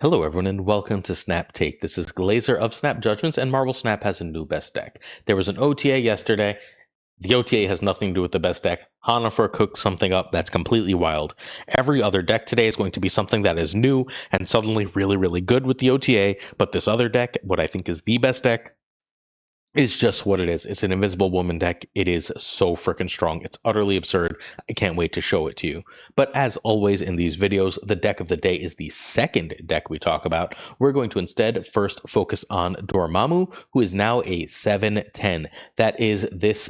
Hello everyone and welcome to Snap Take. This is Glazer of Snap Judgments and Marvel Snap has a new best deck. There was an OTA yesterday. The OTA has nothing to do with the best deck. Hanafer cooked something up that's completely wild. Every other deck today is going to be something that is new and suddenly really good with the OTA, but this other deck, what I think is the best deck, is just what it is. It's an Invisible Woman deck. It is so freaking strong. It's utterly absurd. I can't wait to show it to you. But as always in these videos, the deck of the day is the second deck we talk about. We're going to instead first focus on Dormammu, who is now a 7/10. That is this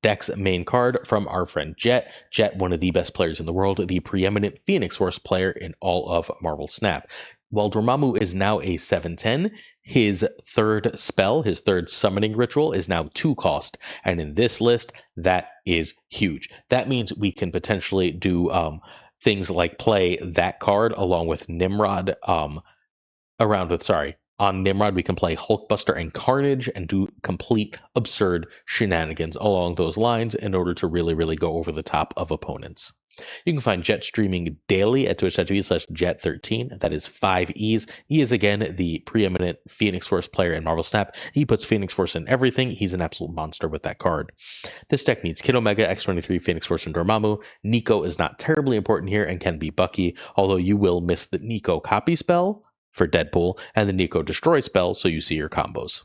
deck's main card from our friend Jet. Jet, one of the best players in the world, the preeminent Phoenix Force player in all of Marvel Snap. While Dormammu is now a 7/10, his third spell, his third summoning ritual, is now 2 cost. And in this list, that is huge. That means we can potentially do things like play that card along with Nimrod. On Nimrod, we can play Hulkbuster and Carnage and do complete absurd shenanigans along those lines in order to really go over the top of opponents. You can find Jet streaming daily at twitch.tv/Jet13. That is 5 E's. He is, again, the preeminent Phoenix Force player in Marvel Snap. He puts Phoenix Force in everything. He's an absolute monster with that card. This deck needs Kid Omega, X-23, Phoenix Force, and Dormammu. Nico is not terribly important here and can be Bucky, although you will miss the Nico copy spell for Deadpool and the Nico destroy spell, so you see your combos.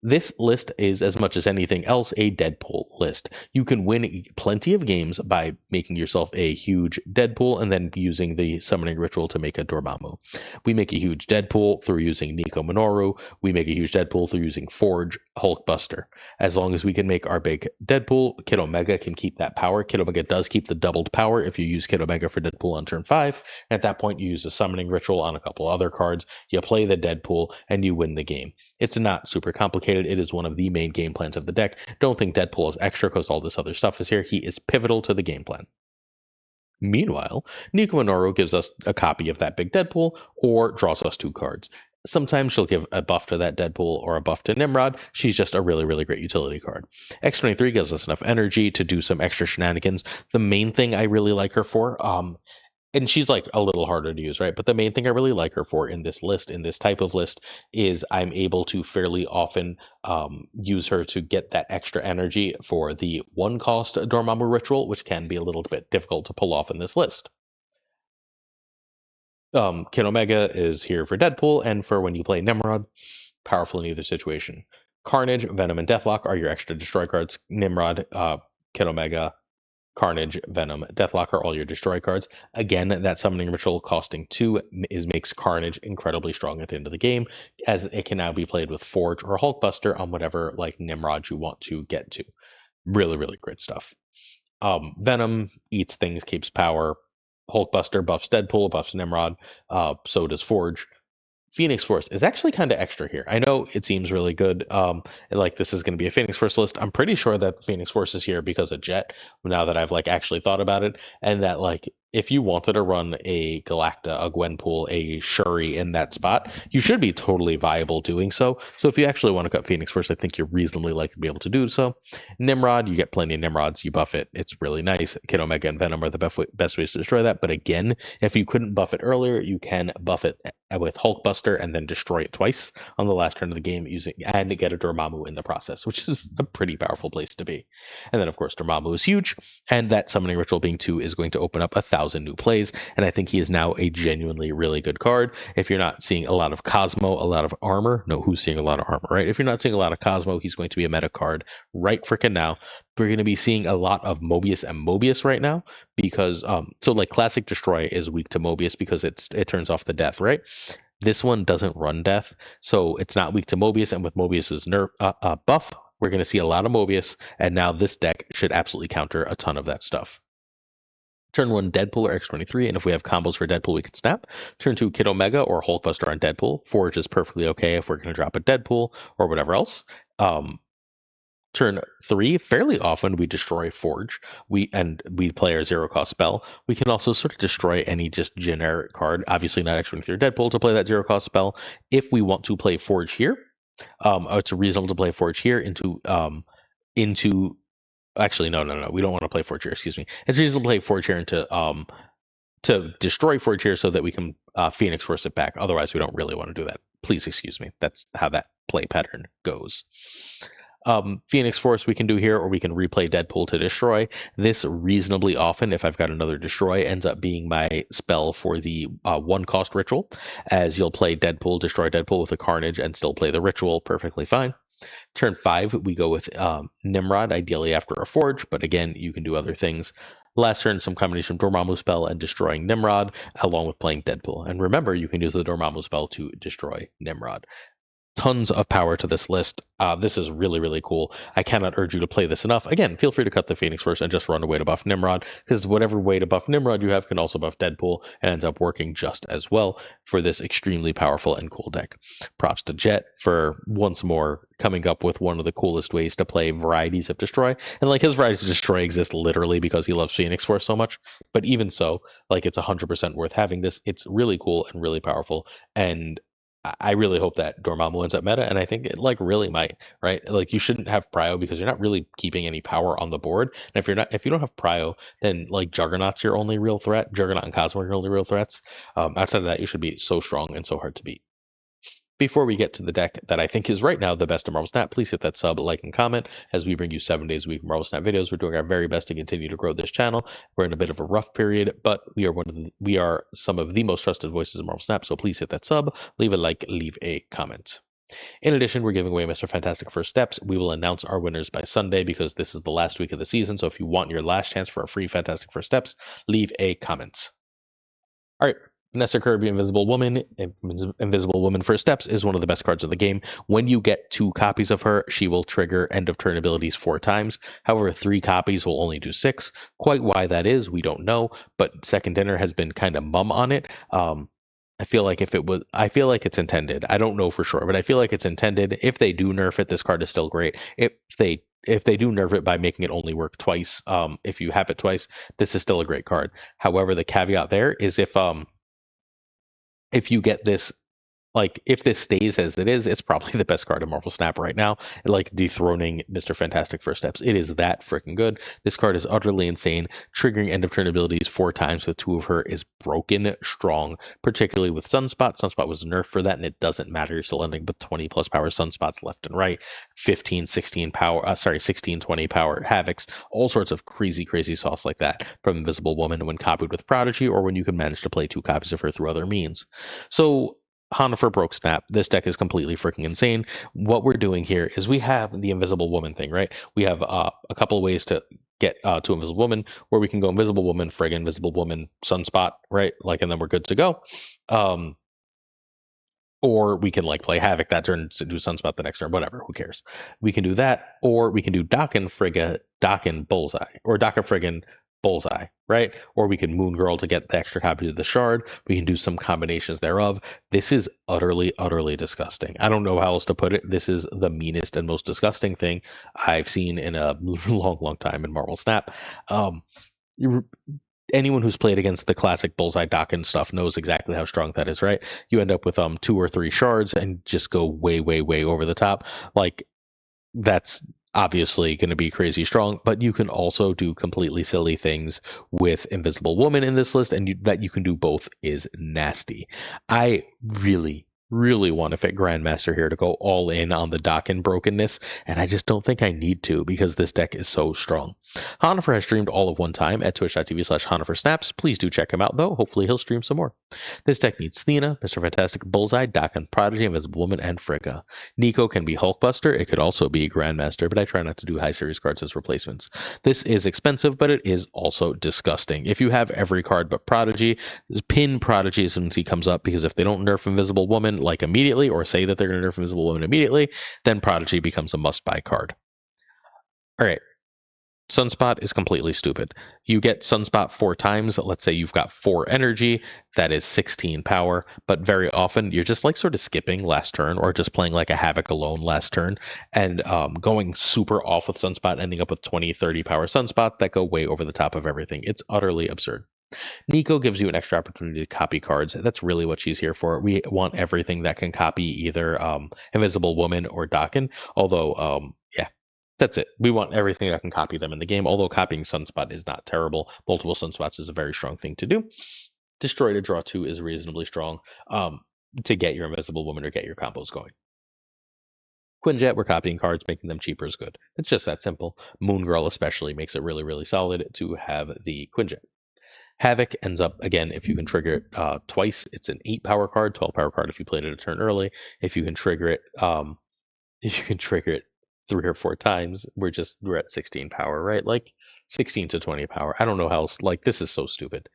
This list is, as much as anything else, a Deadpool list. You can win plenty of games by making yourself a huge Deadpool and then using the summoning ritual to make a Dormammu. We make a huge Deadpool through using Nico Minoru. We make a huge Deadpool through using Forge Hulkbuster. As long as we can make our big Deadpool, Kid Omega can keep that power. Kid Omega does keep the doubled power if you use Kid Omega for Deadpool on turn 5. And at that point, you use a summoning ritual on a couple other cards. You play the Deadpool and you win the game. It's not super complicated. It is one of the main game plans of the deck. Don't think Deadpool is extra because all this other stuff is here. He is pivotal to the game plan. Meanwhile, Nico Minoru gives us a copy of that big Deadpool or draws us 2 cards. Sometimes she'll give a buff to that Deadpool or a buff to Nimrod. She's just a really great utility card. X-23 gives us enough energy to do some extra shenanigans. The main thing I really like her for, and she's like a little harder to use, right? But the main thing I really like her for in this list, in this type of list, is I'm able to fairly often use her to get that extra energy for the 1 cost Dormammu ritual, which can be a little bit difficult to pull off in this list. Kid Omega is here for Deadpool and for when you play Nimrod, powerful in either situation. Carnage, Venom, and Deathlock are your extra destroy cards. Nimrod, Kid Omega, Carnage, Venom, Deathlock are all your destroy cards. Again, that summoning ritual costing 2 makes Carnage incredibly strong at the end of the game, as it can now be played with Forge or Hulkbuster on whatever like Nimrod you want to get to. Really great stuff. Venom eats things, keeps power. Hulkbuster buffs Deadpool, buffs Nimrod. So does Forge. Phoenix Force is actually kind of extra here. I know it seems really good. Like this is going to be a Phoenix Force list. I'm pretty sure that Phoenix Force is here because of Jet. Now that I've like actually thought about it, and that like if you wanted to run a Galacta, a Gwenpool, a Shuri in that spot, you should be totally viable doing so. So if you actually want to cut Phoenix Force, I think you're reasonably likely to be able to do so. Nimrod, you get plenty of Nimrods. You buff it. It's really nice. Kid Omega and Venom are the best ways to destroy that. But again, if you couldn't buff it earlier, you can buff it with Hulkbuster and then destroy it twice on the last turn of the game and get a Dormammu in the process, which is a pretty powerful place to be. And then of course Dormammu is huge, and that summoning ritual being 2 is going to open up 1,000 new plays, and I think he is now a genuinely really good card. If you're not seeing a lot of Cosmo, a lot of armor, no, who's seeing a lot of armor, right? If you're not seeing a lot of Cosmo, he's going to be a meta card right freaking now. We're going to be seeing a lot of Mobius and Mobius right now because so like classic destroy is weak to Mobius because it turns off the death, right? This one doesn't run death, so it's not weak to Mobius, and with Mobius's buff, we're going to see a lot of Mobius, and now this deck should absolutely counter a ton of that stuff. Turn 1, Deadpool or X-23, and if we have combos for Deadpool, we can snap. Turn 2, Kid Omega or Hulkbuster on Deadpool. Forge is perfectly okay if we're going to drop a Deadpool or whatever else. Turn 3, fairly often we destroy Forge. We play our 0-cost spell. We can also sort of destroy any just generic card. Obviously not X-23 or Deadpool to play that 0-cost spell. If we want to play Forge here, it's reasonable to play Forge here into actually no. We don't want to play Forge here. Excuse me. It's reasonable to play Forge here into to destroy Forge here so that we can Phoenix Force it back. Otherwise, we don't really want to do that. Please excuse me. That's how that play pattern goes. Phoenix Force we can do here, or we can replay Deadpool to destroy. This reasonably often, if I've got another destroy, ends up being my spell for the 1-cost ritual, as you'll play Deadpool, destroy Deadpool with a Carnage, and still play the ritual perfectly fine. Turn 5, we go with Nimrod, ideally after a Forge, but again, you can do other things. Last turn, some combination of Dormammu spell and destroying Nimrod, along with playing Deadpool. And remember, you can use the Dormammu spell to destroy Nimrod. Tons of power to this list. This is really, really cool. I cannot urge you to play this enough. Again, feel free to cut the Phoenix Force and just run away to buff Nimrod, because whatever way to buff Nimrod you have can also buff Deadpool and ends up working just as well for this extremely powerful and cool deck. Props to Jet for once more coming up with one of the coolest ways to play varieties of Destroy. And like his varieties of Destroy exist literally because he loves Phoenix Force so much. But even so, like it's 100% worth having this. It's really cool and really powerful. And I really hope that Dormammu ends up meta, and I think it like really might, right? Like you shouldn't have Prio because you're not really keeping any power on the board. And if you don't have Prio, then like Juggernaut's your only real threat. Juggernaut and Cosmo are your only real threats. Outside of that, you should be so strong and so hard to beat. Before we get to the deck that I think is right now the best in Marvel Snap, please hit that sub, like, and comment as we bring you 7 days a week Marvel Snap videos. We're doing our very best to continue to grow this channel. We're in a bit of a rough period, but we are some of the most trusted voices in Marvel Snap. So please hit that sub, leave a like, leave a comment. In addition, we're giving away Mr. Fantastic First Steps. We will announce our winners by Sunday because this is the last week of the season. So if you want your last chance for a free Fantastic First Steps, leave a comment. All right. Vanessa Kirby, Invisible Woman. Invisible Woman First Steps is one of the best cards of the game. When you get 2 copies of her, she will trigger end of turn abilities 4 times. However, 3 copies will only do 6. Quite why that is, we don't know, but Second Dinner has been kind of mum on it. I feel like it's intended. I don't know for sure, but I feel like it's intended. If they do nerf it, this card is still great. If they do nerf it by making it only work twice, if you have it twice, this is still a great card. However, the caveat there is if you get this, like if this stays as it is, it's probably the best card in Marvel Snap right now, like dethroning Mr. Fantastic First Steps. It is that freaking good. This card is utterly insane. Triggering end of turn abilities 4 times with 2 of her is broken strong, particularly with Sunspot. Sunspot was nerfed for that, and it doesn't matter. You're still ending with 20 plus power Sunspots left and right, 15, 16 power, 16, 20 power Havocs, all sorts of crazy, crazy sauce like that from Invisible Woman when copied with Prodigy, or when you can manage to play 2 copies of her through other means. So Honifer broke Snap. This deck is completely freaking insane. What we're doing here is we have the Invisible Woman thing, right? We have a couple of ways to get to Invisible Woman, where we can go Invisible Woman, friggin' Invisible Woman, Sunspot, right? Like, and then we're good to go. Or we can like play Havoc that turn to do Sunspot the next turn, whatever, who cares? We can do that, or we can do Dokken Bullseye, or Dokken friggin' Bullseye, right? Or we can Moon Girl to get the extra copy of the Shard. We can do some combinations thereof. This is utterly, utterly disgusting. I don't know how else to put it. This is the meanest and most disgusting thing I've seen in a long, long time in Marvel Snap. Anyone who's played against the classic Bullseye Dokken stuff knows exactly how strong that is, right? You end up with 2 or 3 shards and just go way, way, way over the top. Like, that's obviously going to be crazy strong, but you can also do completely silly things with Invisible Woman in this list, and that you can do both is nasty. I really, really want to fit Grandmaster here to go all in on the Dokken brokenness, and I just don't think I need to because this deck is so strong. Honifer has streamed all of one time at twitch.tv/HoniferSnaps. Please do check him out, though. Hopefully he'll stream some more. This deck needs Thena, Mr. Fantastic, Bullseye, Dokken, Prodigy, Invisible Woman, and Frigga. Nico can be Hulkbuster. It could also be Grandmaster, but I try not to do high series cards as replacements. This is expensive, but it is also disgusting. If you have every card but Prodigy, pin Prodigy as soon as he comes up, because if they don't nerf Invisible Woman like immediately, or say that they're going to nerf Invisible Woman immediately, then Prodigy becomes a must-buy card. All right. Sunspot is completely stupid. You get Sunspot 4 times. Let's say you've got 4 energy. That is 16 power. But very often you're just like sort of skipping last turn, or just playing like a Havoc alone last turn, and going super off with Sunspot, ending up with 20, 30 power Sunspots that go way over the top of everything. It's utterly absurd. Nico gives you an extra opportunity to copy cards. That's really what she's here for. We want everything that can copy either Invisible Woman or Dokken. Although, yeah, that's it. We want everything that can copy them in the game. Although copying Sunspot is not terrible. Multiple Sunspots is a very strong thing to do. Destroy to draw 2 is reasonably strong to get your Invisible Woman or get your combos going. Quinjet, we're copying cards, making them cheaper is good. It's just that simple. Moon Girl especially makes it really, really solid to have the Quinjet. Havoc ends up, again, if you can trigger it twice, it's an 8 power card, 12 power card if you played it a turn early. If you can trigger it, if you can trigger it 3 or 4 times, we're at 16 power, right? Like 16 to 20 power. I don't know how else, like this is so stupid.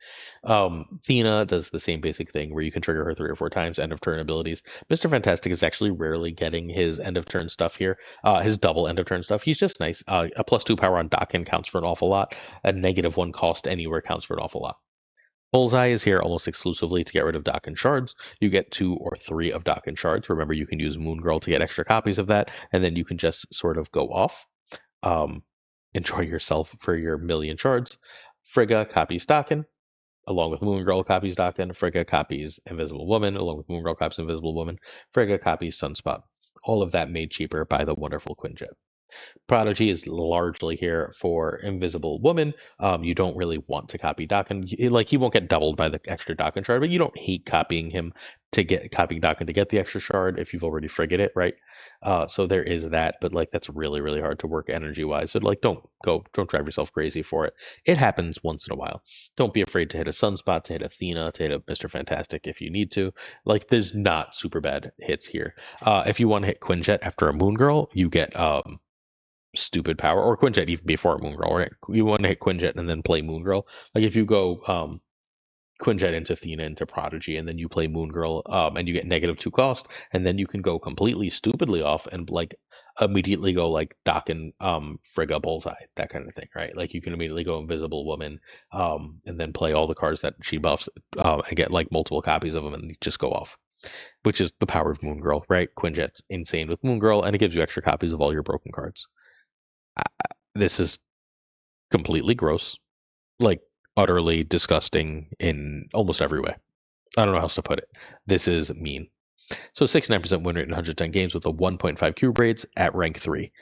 Thena does the same basic thing where you can trigger her 3 or 4 times, end of turn abilities. Mr. Fantastic is actually rarely getting his end of turn stuff here, his double end of turn stuff. He's just nice. A +2 power on Dakin counts for an awful lot. A -1 cost anywhere counts for an awful lot. Bullseye is here almost exclusively to get rid of Dakin shards. You get 2 or 3 of Dakin shards. Remember, you can use Moon Girl to get extra copies of that, and then you can just sort of go off. Enjoy yourself for your million shards. Frigga copies Dakin, along with Moon Girl copies Dakin. Frigga copies Invisible Woman, along with Moon Girl copies Invisible Woman. Frigga copies Sunspot. All of that made cheaper by the wonderful Quinjet. Prodigy is largely here for Invisible Woman. You don't really want to copy Dakin. Like he won't get doubled by the extra Dakin shard, but you don't hate copying him to get copying Dakin to get the extra shard if you've already frigged it, right? So there is that, but like that's really, really hard to work energy wise. So like don't drive yourself crazy for it. It happens once in a while. Don't be afraid to hit a Sunspot, to hit Athena, to hit a Mr. Fantastic if you need to. Like there's not super bad hits here. If you want to hit Quinjet after a Moon Girl, you get stupid power, or Quinjet even before Moon Girl, right? You want to hit Quinjet and then play Moon Girl. Like if you go Quinjet into Athena into Prodigy and then you play Moon Girl and you get -2 cost, and then you can go completely stupidly off and like immediately go like Dakin Frigga Bullseye, that kind of thing, right? Like you can immediately go Invisible Woman and then play all the cards that she buffs and get like multiple copies of them and just go off. Which is the power of Moon Girl, right? Quinjet's insane with Moon Girl, and it gives you extra copies of all your broken cards. This is completely gross, like utterly disgusting in almost every way. I don't know how else to put it. This is mean. So 69% win rate in 110 games with a 1.5 cube rates at rank 3.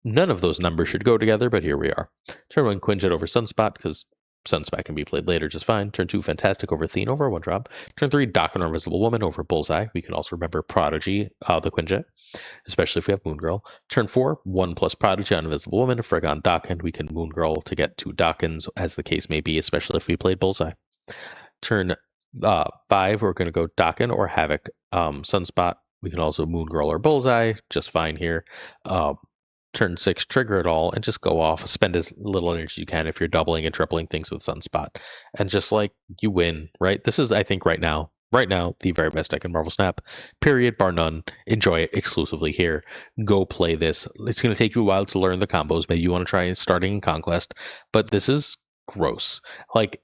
None of those numbers should go together, but here we are. Turn 1 Quinjet over Sunspot, because Sunspot can be played later just fine. Turn 2 Fantastic over Athena over 1-drop. Turn 3 Dakin or Invisible Woman over Bullseye. We can also remember Prodigy, the Quinjet, especially if we have Moon Girl. Turn 4, 1 plus Prodigy on Invisible Woman. Frigga on Dakin. We can Moon Girl to get 2 Dakins, as the case may be, especially if we played Bullseye. Turn 5, we're going to go Dakin or Havoc. Sunspot, we can also Moon Girl or Bullseye, just fine here. Turn 6, trigger it all, and just go off. Spend as little energy as you can if you're doubling and tripling things with Sunspot. And just like, you win, right? This is, I think, right now, the very best deck in Marvel Snap. Period, bar none. Enjoy it exclusively here. Go play this. It's going to take you a while to learn the combos. Maybe you want to try starting in Conquest, but this is gross. Like,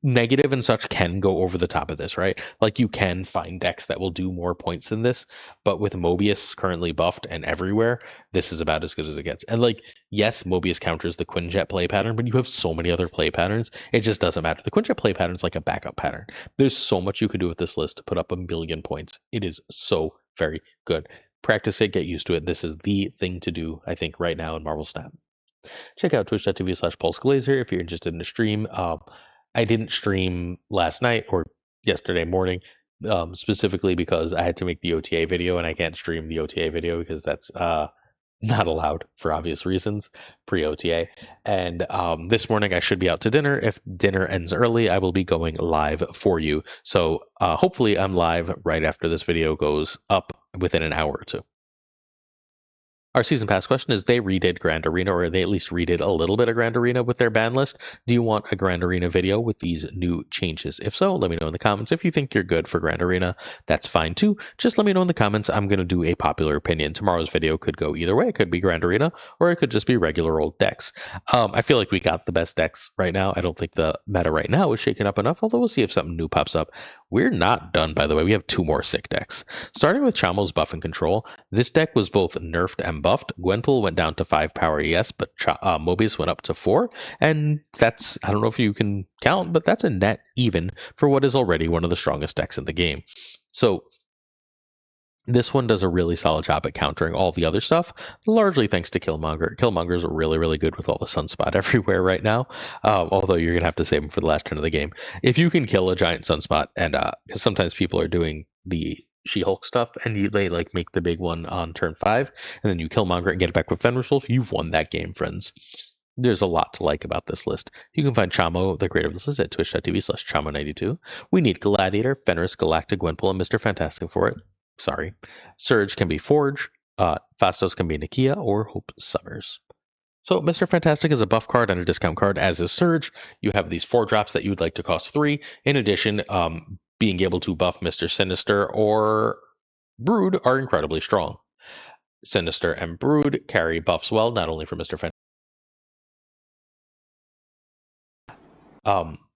negative and such can go over the top of this, right? Like you can find decks that will do more points than this, but with Mobius currently buffed and everywhere, this is about as good as it gets. And like, yes, Mobius counters the Quinjet play pattern, but you have so many other play patterns, it just doesn't matter. The Quinjet play pattern is like a backup pattern. There's so much you can do with this list to put up 1,000,000 points. It is so very good. Practice it, get used to it. This is the thing to do, I think, right now in Marvel Snap. Check out twitch.tv/PulseGlazer if you're interested in a stream. I didn't stream last night or yesterday morning, specifically because I had to make the OTA video, and I can't stream the OTA video because that's not allowed for obvious reasons, pre-OTA. And this morning I should be out to dinner. If dinner ends early, I will be going live for you. So hopefully I'm live right after this video goes up within an hour or two. Our season pass question is, they redid Grand Arena, or they at least redid a little bit of Grand Arena with their ban list. Do you want a Grand Arena video with these new changes? If so, let me know in the comments. If you think you're good for Grand Arena, that's fine too. Just let me know in the comments. I'm going to do a popular opinion. Tomorrow's video could go either way. It could be Grand Arena, or it could just be regular old decks. I feel like we got the best decks right now. I don't think the meta right now is shaken up enough, although we'll see if something new pops up. We're not done, by the way. We have 2 more sick decks. Starting with Chamo's Buff and Control, this deck was both nerfed and buffed. Gwenpool went down to 5 power, yes, but Mobius went up to 4, and that's, I don't know if you can count, but that's a net even for what is already one of the strongest decks in the game. So This one does a really solid job at countering all the other stuff, largely thanks to Killmonger. Killmonger's really, really good with all the sunspot everywhere right now, although you're going to have to save him for the last turn of the game. If you can kill a giant sunspot, and because sometimes people are doing the She-Hulk stuff, and they like make the big one on turn 5, and then you Killmonger and get it back with Fenris Wolf, you've won that game, friends. There's a lot to like about this list. You can find Chamo, the creator of this list, at twitch.tv/Chamo92. We need Gladiator, Fenris, Galactic, Gwenpool, and Mr. Fantastic for it. Sorry. Surge can be Forge, Fastos can be Nakia, or Hope Summers. So Mr. Fantastic is a buff card and a discount card, as is Surge. You have these 4 drops that you would like to cost 3. In addition, being able to buff Mr. Sinister or Brood are incredibly strong. Sinister and Brood carry buffs well, not only for Mr. Fantastic.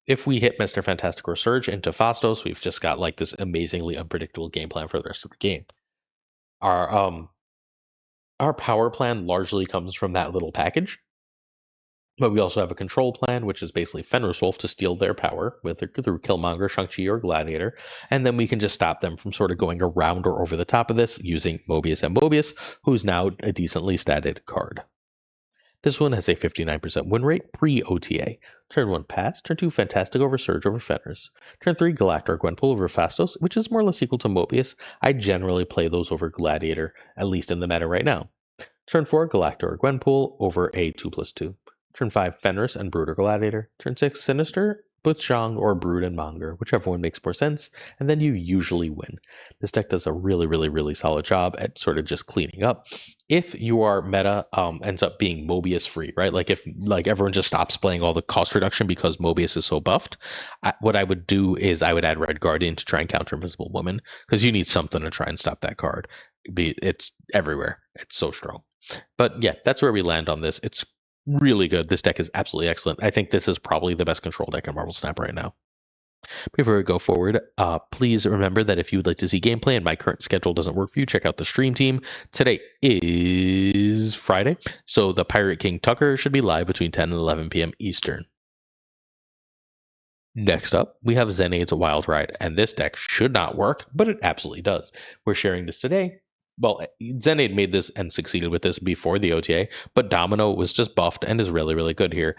If we hit Mr. Fantastic or Surge into Fastos, we've just got like this amazingly unpredictable game plan for the rest of the game. Our power plan largely comes from that little package, but we also have a control plan, which is basically Fenris Wolf to steal their power through Killmonger, Shang-Chi, or Gladiator, and then we can just stop them from sort of going around or over the top of this using Mobius and Mobius, who's now a decently statted card. This one has a 59% win rate pre-OTA. Turn 1 Pass, Turn 2 Fantastic over Surge over Fenris. Turn 3 Galactor or Gwenpool over Fastos, which is more or less equal to Mobius. I generally play those over Gladiator, at least in the meta right now. Turn 4 Galactor or Gwenpool over a 2/2. Turn 5 Fenris and Brood or Gladiator. Turn 6 Sinister with Zhang or Brood and Monger, whichever one makes more sense, and then you usually win. This deck does a really, really, really solid job at sort of just cleaning up. If your meta ends up being Mobius free, right? Like if everyone just stops playing all the cost reduction because Mobius is so buffed, what I would do is I would add Red Guardian to try and counter Invisible Woman, because you need something to try and stop that card. It's everywhere. It's so strong. But yeah, that's where we land on this. It's really good. This deck is absolutely excellent. I think this is probably the best control deck in Marvel Snap right now. Before we go forward, please remember that if you would like to see gameplay and my current schedule doesn't work for you, check out the stream team. Today is Friday, so the Pirate King Tucker should be live between 10 and 11 p.m. Eastern. Next up, we have Zenade's Wild Ride, and this deck should not work, but it absolutely does. We're sharing this today. Well, Zenade made this and succeeded with this before the OTA, but Domino was just buffed and is really, really good here.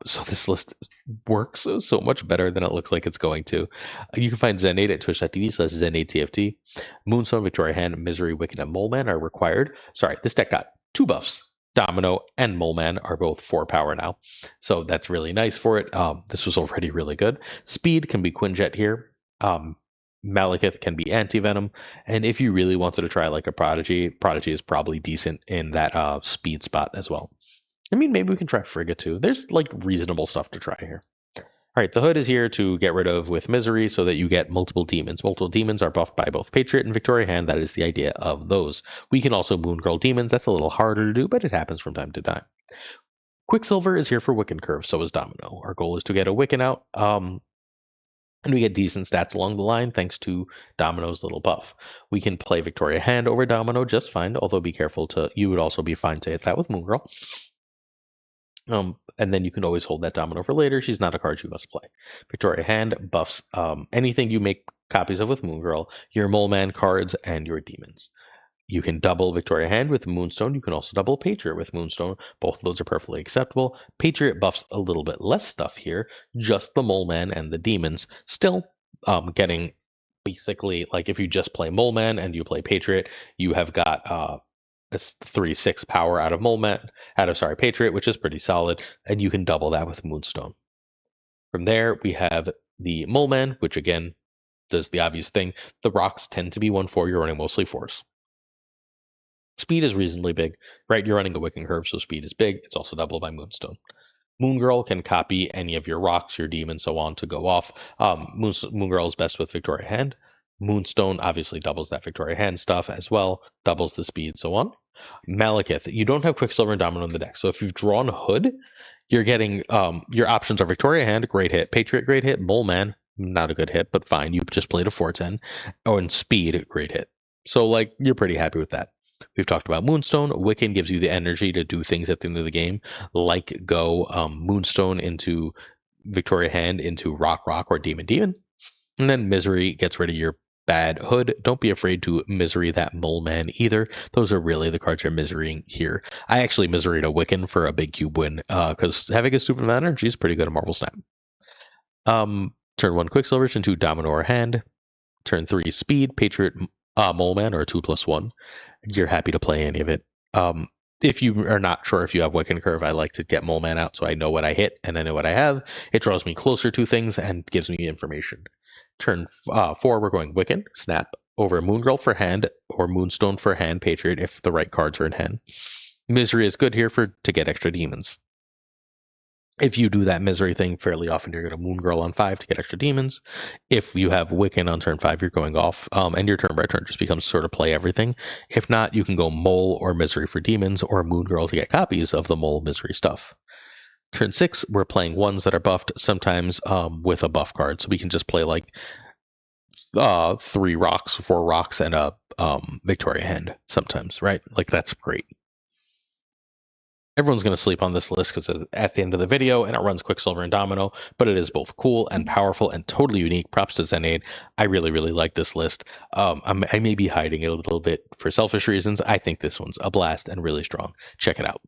So this list works so much better than it looks like it's going to. You can find Zenade at twitch.tv/ZenadeTFT. Moonstone, Victoria Hand, Misery, Wicked, and Moleman are required. Sorry, this deck got 2 buffs. Domino and Moleman are both 4 power now, so that's really nice for it. This was already really good. Speed can be Quinjet here. Malekith can be Anti-Venom, and if you really wanted to try like a Prodigy is probably decent in that speed spot as well. I mean, maybe we can try Frigga too. There's like reasonable stuff to try here. All right, the Hood is here to get rid of with Misery so that you get multiple demons. Multiple demons are buffed by both Patriot and Victoria Hand. That is the idea of those. We can also Moon Girl demons. That's a little harder to do, but it happens from time to time. Quicksilver is here for Wiccan Curve, so is Domino. Our goal is to get a Wiccan out. And we get decent stats along the line thanks to Domino's little buff. We can play Victoria Hand over Domino just fine, although be careful you would also be fine to hit that with Moon Girl. And then you can always hold that Domino for later. She's not a card you must play. Victoria Hand buffs anything you make copies of with Moon Girl, your Mole Man cards, and your demons. You can double Victoria Hand with Moonstone. You can also double Patriot with Moonstone. Both of those are perfectly acceptable. Patriot buffs a little bit less stuff here, just the Mole Man and the demons. Still getting basically, like if you just play Mole Man and you play Patriot, you have got a 3/6 power out of Patriot, which is pretty solid, and you can double that with Moonstone. From there, we have the Mole Man, which again does the obvious thing. The rocks tend to be 1/4. You're running mostly 4s. Speed is reasonably big, right? You're running a Wiccan Curve, so speed is big. It's also doubled by Moonstone. Moon Girl can copy any of your rocks, your demons, so on to go off. Moon Girl is best with Victoria Hand. Moonstone obviously doubles that Victoria Hand stuff as well, doubles the speed, so on. Malekith, you don't have Quicksilver and Domino in the deck, so if you've drawn Hood, you're getting your options are Victoria Hand, great hit, Patriot, great hit, Mole Man, not a good hit, but fine, you just played a 4/10, and Speed, great hit. So like you're pretty happy with that. We've talked about Moonstone. Wiccan gives you the energy to do things at the end of the game, like go Moonstone into Victoria Hand into Rock or Demon. And then Misery gets rid of your bad hood. Don't be afraid to misery that mole man either. Those are really the cards you're miserying here. I actually miseried a Wiccan for a big cube win because having a super amount of energy is pretty good at Marvel Snap. Turn 1 Quicksilver, turn 2 Domino or Hand, turn 3 Speed, Patriot Mole Man or 2+1. You're happy to play any of it. If you are not sure if you have Wiccan Curve, I like to get Mole Man out so I know what I hit and I know what I have. It draws me closer to things and gives me information. Turn 4, we're going Wiccan, Snap, over Moongirl for hand or Moonstone for hand, Patriot if the right cards are in hand. Misery is good here to get extra demons. If you do that misery thing fairly often, you're going to Moongirl on 5 to get extra demons. If you have Wiccan on turn 5, you're going off, and your turn by turn just becomes sort of play everything. If not, you can go Mole or Misery for demons, or Moongirl to get copies of the Mole Misery stuff. Turn 6, we're playing ones that are buffed, sometimes with a buff card. So we can just play like 3 rocks, 4 rocks, and a Victoria hand sometimes, right? Like that's great. Everyone's going to sleep on this list because at the end of the video, and it runs Quicksilver and Domino, but it is both cool and powerful and totally unique. Props to Zenade. I really, really like this list. I may be hiding it a little bit for selfish reasons. I think this one's a blast and really strong. Check it out.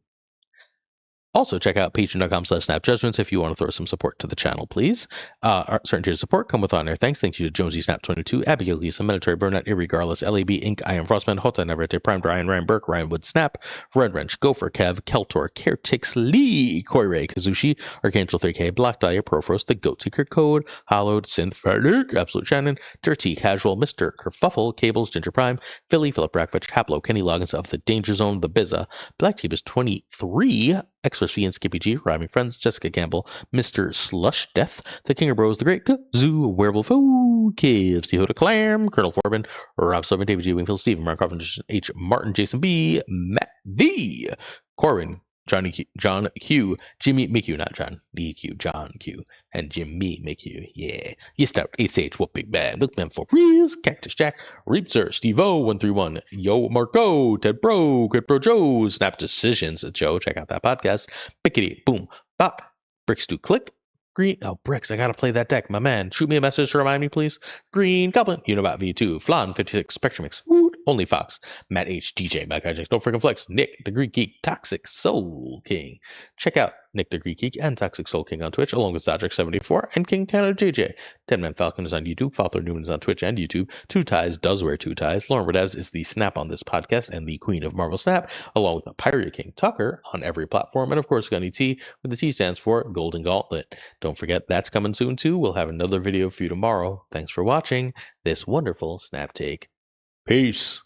Also, check out patreon.com/snapjudgments if you want to throw some support to the channel, please. Our certain tiers of support come with honor. Thanks you to Jonesy Snap22, Abigail Lisa, Military Burnout, Irregardless, LAB Inc., I Am Frostman, Hota Neverete, Prime Brian, Ryan Burke, Ryan Wood Snap, Red Wrench, Gopher Kev, Keltor, Caretix Lee, Koirei, Kazushi, Archangel 3K, Black Dahlia, Profrost, The Goat Seeker Code, Hollowed, Synthetic, Absolute Shannon, Dirty Casual, Mr. Kerfuffle, Cables, Ginger Prime, Philly, Philip Brackfetch, Haplo, Kenny Loggins of the Danger Zone, The Bizza, Black Team is 23, Express V and Skippy G, Rhyming Friends, Jessica Campbell, Mr. Slush Death, The King of Bros, The Great Zoo, Werewolf, KFC Hoda Clam, Colonel Forbin, Rob Sullivan, David G. Wingfield, Stephen Markov, H. Martin, Jason B, Matt V, Corwin, John Q, Jimmy McHugh, not John DQ, John Q, and Jimmy McHugh. Yeah. You start ACH, what big bad. Milkman for reals, Cactus Jack, Reapser, Steve O, 131, Yo Marco, Ted Bro, Crypto Joe, Snap Decisions, Joe, check out that podcast. Bickety, boom, bop, Bricks do click. Green, oh, Bricks, I gotta play that deck, my man. Shoot me a message to remind me, please. Green Goblin, Unibot V2, Flan 56, Spectrumix, Woot, Only Fox, Matt H, DJ, Mac Jax, Don't Freaking Flex, Nick, the Greek Geek, Toxic Soul King. Check out Nick the Greek Geek and Toxic Soul King on Twitch, along with Zadric74 and King Canada JJ. Deadman Falcon is on YouTube, Father Newman is on Twitch and YouTube. Two Ties does wear two ties. Lauren Redevs is the Snap on this podcast and the Queen of Marvel Snap, along with the Pirate King Tucker on every platform, and of course Gunny T, where the T stands for Golden Gauntlet. Don't forget that's coming soon too. We'll have another video for you tomorrow. Thanks for watching this wonderful Snap Take. Peace.